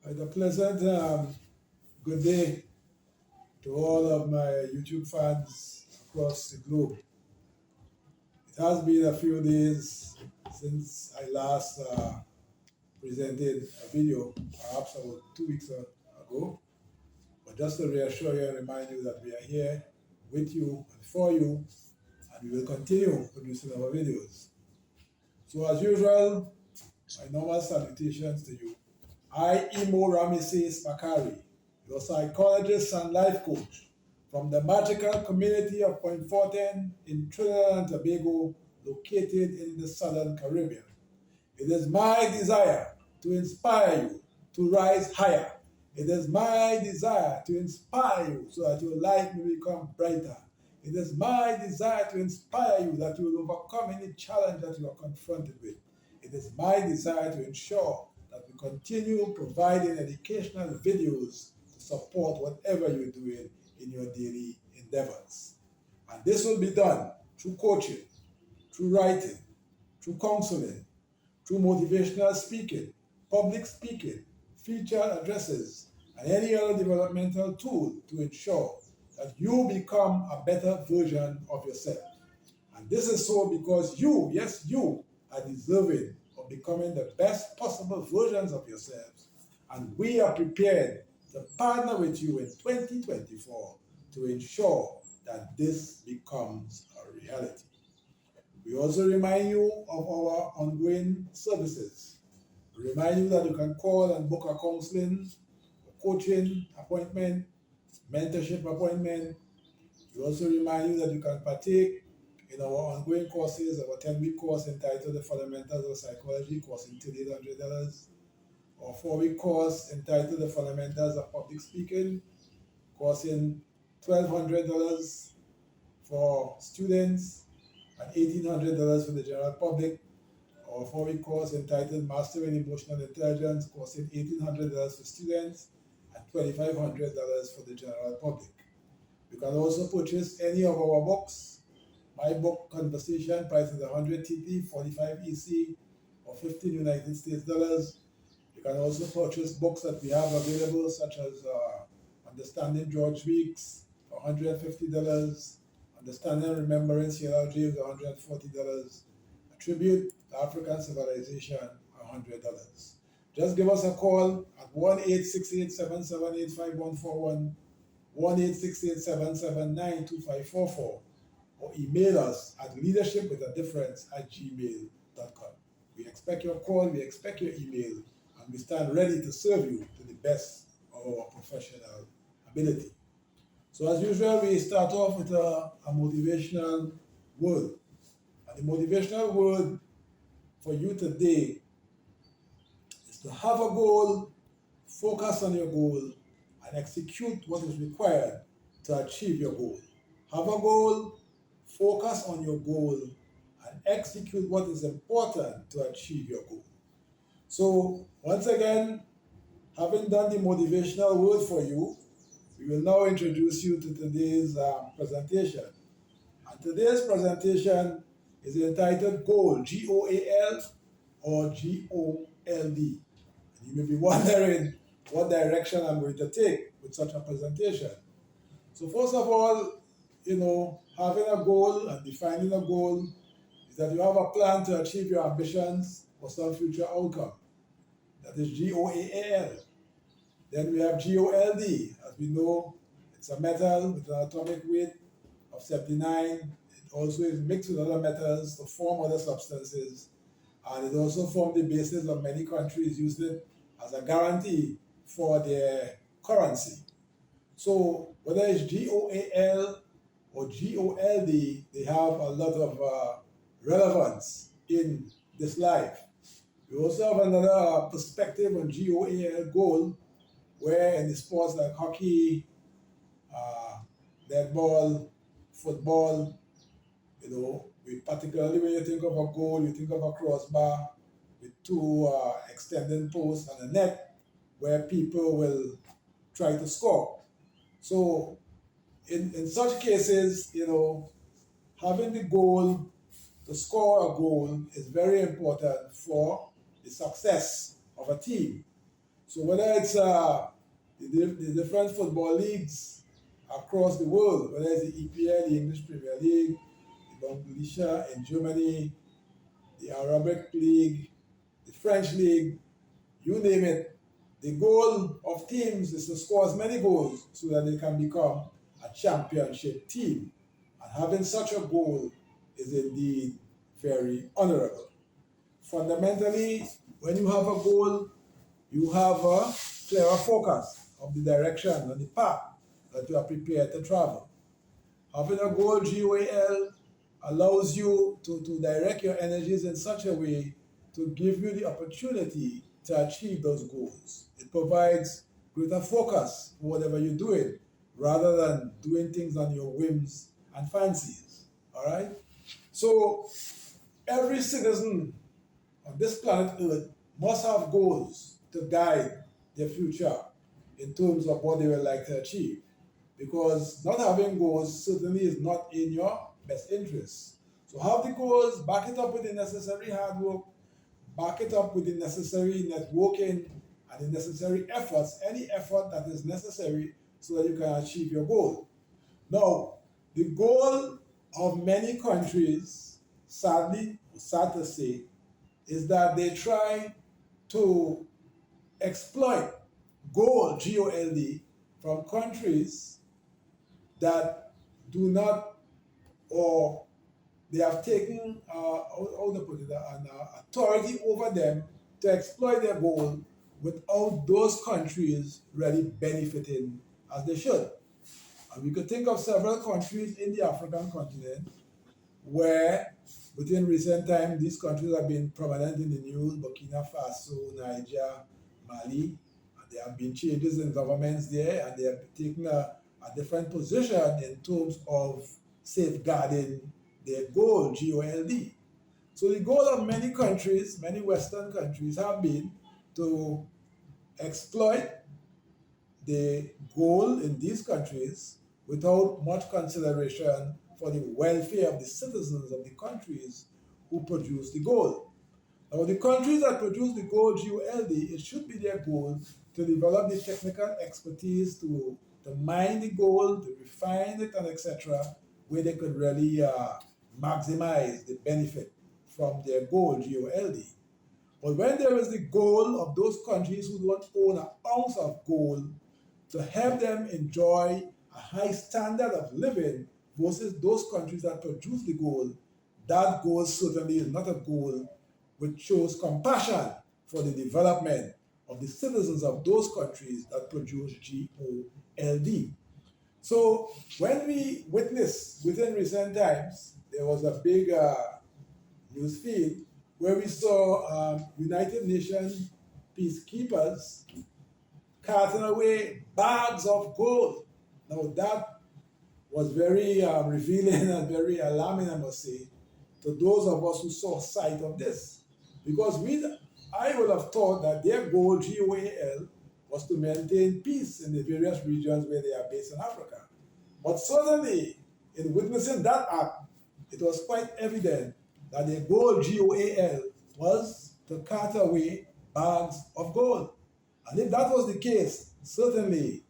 A pleasant good day to all of my YouTube fans across the globe. It has been a few days since I last presented a video, perhaps about 2 weeks ago. But just to reassure you and remind you that we are here with you and for you, and we will continue producing our videos. So, as usual, my normal salutations to you. I, Imo Rameses Bakari, your psychologist and life coach from the magical community of Point Fortin in Trinidad and Tobago, located in the Southern Caribbean. It is my desire to inspire you to rise higher. It is my desire to inspire you so that your life may become brighter. It is my desire to inspire you that you will overcome any challenge that you are confronted with. It is my desire to ensure that we continue providing educational videos to support whatever you're doing in your daily endeavors. And this will be done through coaching, through writing, through counseling, through motivational speaking, public speaking, feature addresses, and any other developmental tool to ensure that you become a better version of yourself. And this is so because you, yes, you, are deserving of becoming the best possible versions of yourselves. And we are prepared to partner with you in 2024 to ensure that this becomes a reality. We also remind you of our ongoing services. We remind you that you can call and book a counseling, a coaching appointment, mentorship appointment. We also remind you that you can partake in our ongoing courses, our 10-week course entitled The Fundamentals of Psychology, costing $3,800, or 4-week course entitled The Fundamentals of Public Speaking, costing $1,200 for students and $1,800 for the general public. Our 4-week course entitled Mastering Emotional Intelligence, costing $1,800 for students and $2,500 for the general public. You can also purchase any of our books. My book, Conversation, priced at 100 TP, 45 EC, or 15 United States dollars. You can also purchase books that we have available, such as Understanding George Weeks for $150, Understanding and Remembering C.L.R. James for $140, A Tribute to African Civilization $100. Just give us a call at 1-868-778-5141, 1-868-779-2544, or email us at leadershipwithadifference@gmail.com. We expect your call, we expect your email, and we stand ready to serve you to the best of our professional ability. So as usual, we start off with a motivational word. And the motivational word for you today is to have a goal, focus on your goal, and execute what is required to achieve your goal. Have a goal, focus on your goal, and execute what is important to achieve your goal. So, once again, having done the motivational word for you, we will now introduce you to today's presentation. And today's presentation is entitled Goal, G-O-A-L or G-O-L-D. And you may be wondering what direction I'm going to take with such a presentation. So first of all, having a goal and defining a goal is that you have a plan to achieve your ambitions for some future outcome. That is G-O-A-L. Then we have G-O-L-D. As we know, it's a metal with an atomic weight of 79. It also is mixed with other metals to form other substances. And it also formed the basis of many countries using it as a guarantee for their currency. So whether it's GOAL or GOLD, they have a lot of relevance in this life. We also have another perspective on GOAL, goal, where in the sports like hockey, netball, football, particularly when you think of a goal, you think of a crossbar with two extended posts and a net where people will try to score. So in such cases, having the goal to score a goal is very important for the success of a team. So whether it's the different football leagues across the world, whether it's the EPL, the English Premier League, the Bundesliga in Germany, the Arabic League, the French League, you name it, the goal of teams is to score as many goals so that they can become a championship team. And having such a goal is indeed very honorable. Fundamentally, when you have a goal, you have a clearer focus of the direction and the path that you are prepared to travel. Having a goal, GOAL, allows you to direct your energies in such a way to give you the opportunity to achieve those goals. It provides greater focus for whatever you're doing rather than doing things on your whims and fancies. All right? So every citizen on this planet Earth must have goals to guide their future in terms of what they would like to achieve. Because not having goals certainly is not in your best interest. So have the goals, back it up with the necessary hard work, back it up with the necessary networking and the necessary efforts, any effort that is necessary so that you can achieve your goal. Now, the goal of many countries, sadly, sad to say, is that they try to exploit gold, GOLD, from countries that do not, or they have taken, how to put it, an authority over them to exploit their gold without those countries really benefiting as they should. And we could think of several countries in the African continent where within recent time these countries have been prominent in the news: Burkina Faso, Niger, Mali. And there have been changes in governments there, and they have taken a different position in terms of safeguarding their gold, GOLD. So the goal of many countries, many Western countries, have been to exploit the gold in these countries without much consideration for the welfare of the citizens of the countries who produce the gold. Now, the countries that produce the gold, GOLD, it should be their goal to develop the technical expertise to mine the gold, to refine it, and etc., where they could really maximize the benefit from their gold, GOLD. But when there is the goal of those countries who don't own an ounce of gold to help them enjoy a high standard of living versus those countries that produce the gold, that goal certainly is not a goal which shows compassion for the development of the citizens of those countries that produce GOLD. So when we witnessed within recent times, there was a big news feed where we saw United Nations peacekeepers carting away bags of gold. Now that was very revealing and very alarming, I must say, to those of us who saw sight of this. Because I would have thought that their goal, GOAL, was to maintain peace in the various regions where they are based in Africa. But certainly, in witnessing that act, it was quite evident that their goal, GOAL, was to cart away bags of gold. And if that was the case, certainly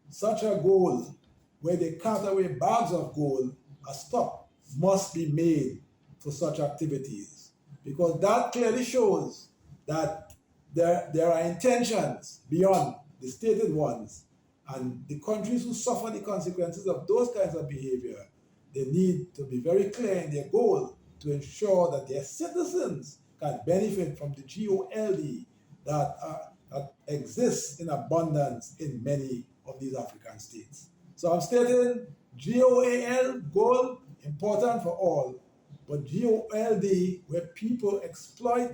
such a goal where they cart away bags of gold, a stop must be made for such activities. Because that clearly shows that there are intentions beyond the stated ones. And the countries who suffer the consequences of those kinds of behavior, they need to be very clear in their goal to ensure that their citizens can benefit from the GOLD that exists in abundance in many of these African states. So I'm stating GOAL, goal, important for all, but GOLD, where people exploit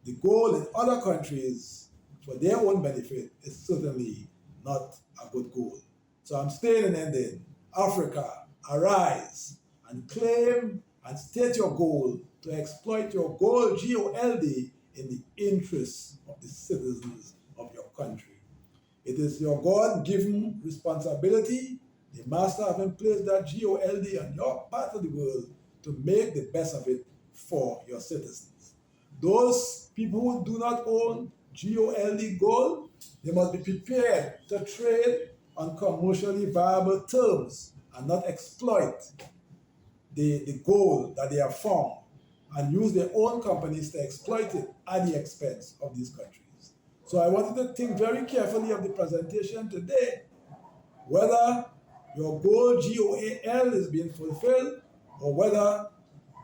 the gold in other countries for their own benefit, is certainly not a good goal. So I'm stating and ending, Africa, arise and claim and state your goal to exploit your gold, GOLD, in the interests of the citizens of your country. It is your God-given responsibility, the master having placed that GOLD on your part of the world, to make the best of it for your citizens. Those people who do not own GOLD, gold, they must be prepared to trade on commercially viable terms and not exploit the gold that they have found and use their own companies to exploit it at the expense of these countries. So I wanted to think very carefully of the presentation today, whether your goal, GOAL, is being fulfilled, or whether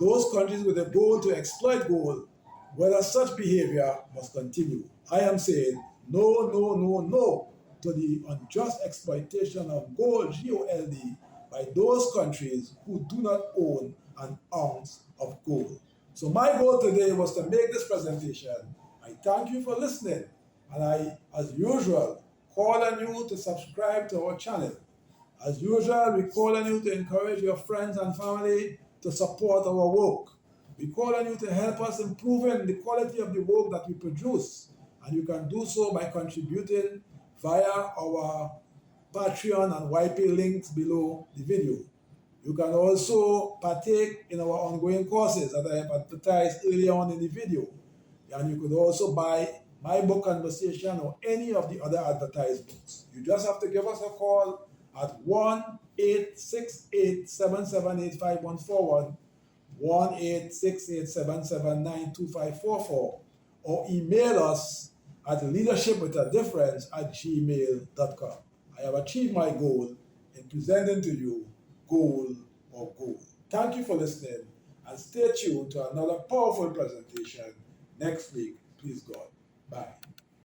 those countries with a goal to exploit gold, whether such behavior must continue. I am saying no, no, no, no to the unjust exploitation of gold, GOLD, by those countries who do not own an ounce of gold. So my goal today was to make this presentation. I thank you for listening, and I, as usual, call on you to subscribe to our channel. As usual, we call on you to encourage your friends and family to support our work. We call on you to help us improving the quality of the work that we produce, and you can do so by contributing via our Patreon and YP links below the video. You can also partake in our ongoing courses that I have advertised earlier on in the video. And you could also buy my book Conversation or any of the other advertised books. You just have to give us a call at 1-868-778-5141, 1-868-779-2544, or email us at leadershipwithadifference@gmail.com. I have achieved my goal in presenting to you goal or gold. Thank you for listening, and stay tuned to another powerful presentation next week. Please God. Bye.